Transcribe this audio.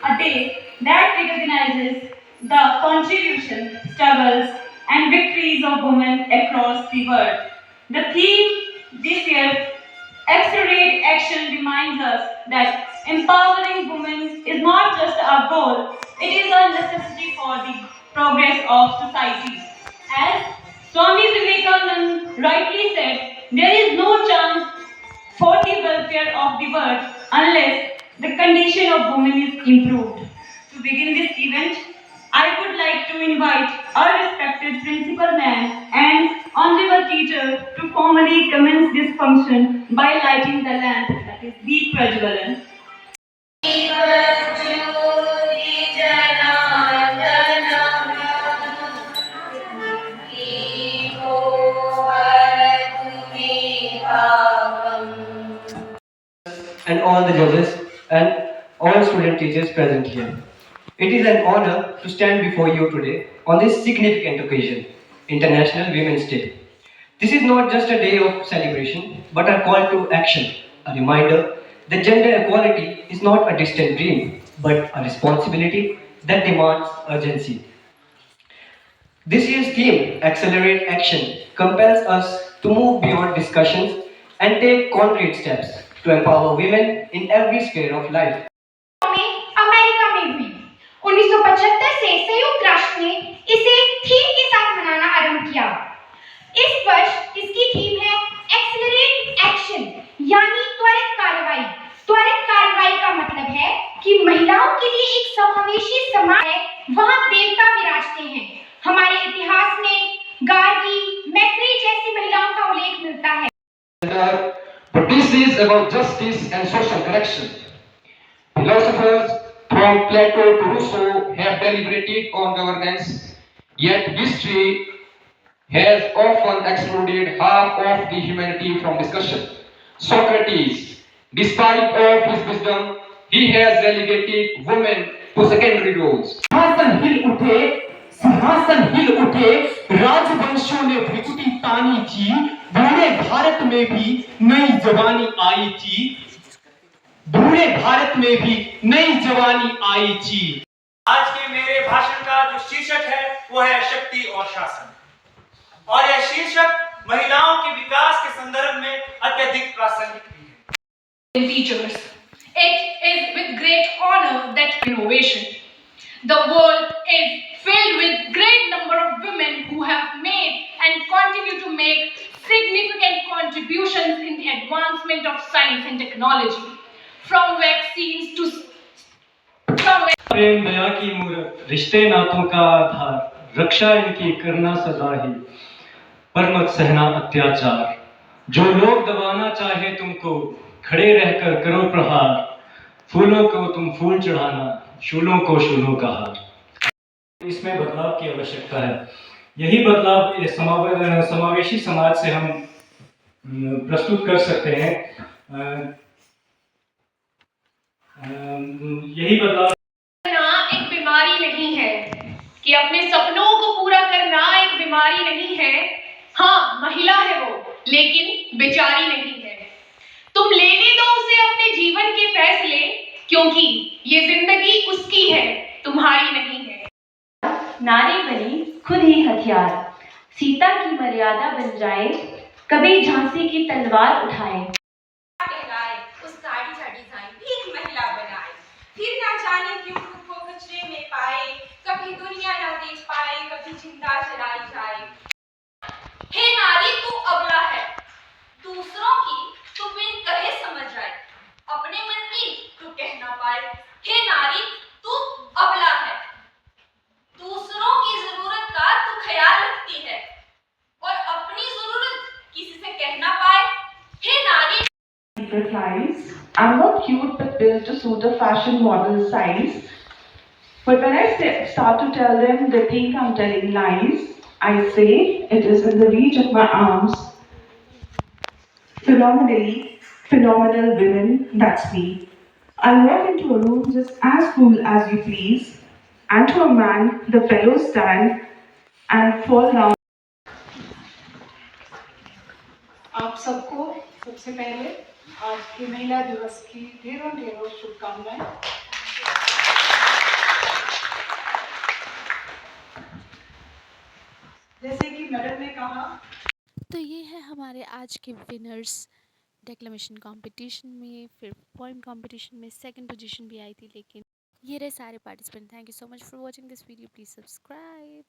a day that recognizes the contribution, struggles, and victories of women across the world. The theme this year, Accelerate Action, reminds us that empowering women is not just a goal, it is a necessity for the progress of society. As Swami Vivekananda rightly said, there is no chance for the welfare of the world unless the condition of women is improved. To begin this event, I would like to invite our respected principal man and honorable teacher to formally commence this function by lighting the lamp, that is Deep Prajwalan. And all the judges and all student teachers present here. It is an honor to stand before you today on this significant occasion, International Women's Day. This is not just a day of celebration, but a call to action, a reminder that gender equality is not a distant dream, but a responsibility that demands urgency. This year's theme, Accelerate Action, compels us to move beyond discussions and take concrete steps to empower women in every sphere of life. में America में हुई 1975 से संयुक्त राष्ट्र ने इसे theme के साथ मनाना आरंभ किया। इस वर्ष इसकी थीम है एक्सेलरेट एक्शन, यानी त्वरित कार्रवाई। त्वरित कार्रवाई का मतलब है कि महिलाओं के लिए एक समावेशी समाज है, वहां देवता विराजते हैं। हमारे इतिहास में गार्गी, मैत्री जैसी महिलाओं का उल्लेख मिलता है। But this is about justice and social correction. Philosophers from Plato to Rousseau have deliberated on governance, yet history has often excluded half of the humanity from discussion. Socrates, despite of his wisdom, he has relegated women to secondary roles. सिंहासन हिल उठे, राजवंशों ने भ्रिकुटी तानी थी, बूढ़े भारत में भी नई जवानी आई थी, बूढ़े भारत में भी नई जवानी आई थी। आज के मेरे भाषण का जो शीर्षक है वो है शक्ति और शासन, और यह शीर्षक महिलाओं के विकास के संदर्भ में अत्यधिक प्रासंगिक भी है। Teachers, it is with great honor that innovation. The world is filled with great number of women who have made and continue to make significant contributions in the advancement of science and technology. From vaccines to प्रेम दया की मूरत, रिश्ते नातों का आधार, रक्षा इनकी करना सदा ही, पर मत सहना अत्याचार। जो लोग दबाना चाहे तुमको, खड़े रहकर करो प्रहार, फूलों को तुम फूल चढ़ाना, शूलों को शूलों का हार। इसमें बदलाव की आवश्यकता है। यही बदलाव समावेशी समाज से हम प्रस्तुत कर सकते हैं। यही बदलाव एक बीमारी नहीं है, कि अपने सपनों को पूरा करना एक बीमारी नहीं है। हाँ, महिला है वो, लेकिन बेचारी नहीं है। तुम लेने दो उसे अपने जीवन के फैसले, क्योंकि ये जिंदगी उसकी है, तुम्हारी नहीं है। नारी बनी खुद ही हथियार, सीता की मर्यादा बन जाए, कभी झांसी की तलवार उठाए। उस साड़ी का डिजाइन भी एक महिला बनाए, फिर ना जाने क्यों खुद को कचरे में पाए, कभी दुनिया ना देख पाए, कभी जिंदा जलाई जाए। हे नारी तू अबला है, दूसरों की तू बिन कहे समझ आए, अपने मन की तू कह ना पाए। हे नारी तू अबला है, दूसरों की जरूरत का तू ख्याल रखती है, और अपनी जरूरत किसी से कह ना पाए। हे नारी replies, I'm not cute but built to suit a fashion model size. But when I start to tell them, they think I'm telling lies. I say it is in the reach of my arms. Phenomenal women, that's me. I'll walk into a room just as cool as you please, and to a man, the fellows stand and fall down. आप सबको सबसे पहले आज के महिला दिवस की ढेरों ढेरों शुभकामनाएं। कहा। तो ये है हमारे आज के विनर्स। डेक्लेमेशन कंपटीशन में, फिर पोएम कंपटीशन में सेकंड पोजीशन भी आई थी, लेकिन ये रहे सारे participant. Thank you so much for watching this video. Please subscribe.